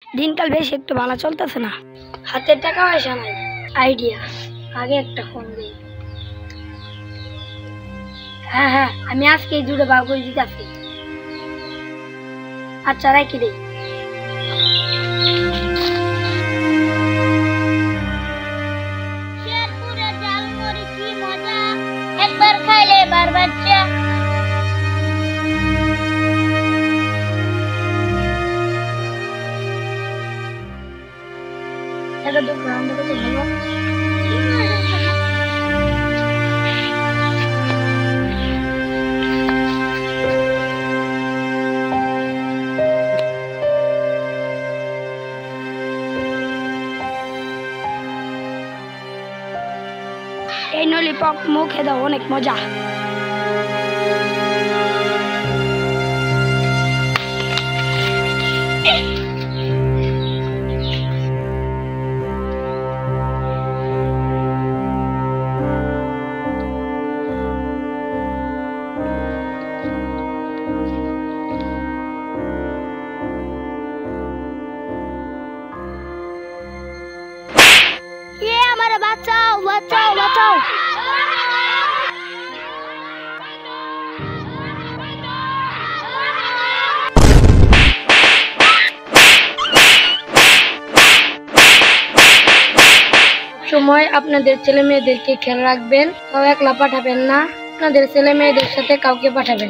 দিনকাল বেশ একটু ভালো চলতেছে না, হাতের টাকা পয়সা নাই। আইডিয়া, আগে একটা ফোন দিই। হ্যাঁ হ্যাঁ, আমি আজকে এই দুটো বার করে দিতেছি। আচ্ছা, রাখি দিই। শেরপুরে ঝালমুড়ি কি মজা, একবার খাইলে বারবার চা। এটা তো রান্না করতে ভালো। এই ললিপপ মুখে দাও, অনেক মজা। আমারে বাঁচাও বাঁচাও বাঁচাও। সময় আপনাদের ছেলে মেয়েদেরকে খেয়াল রাখবেন, তাও একলা পাঠাবেন না, আপনাদের ছেলে মেয়েদের সাথে কাউকে পাঠাবেন।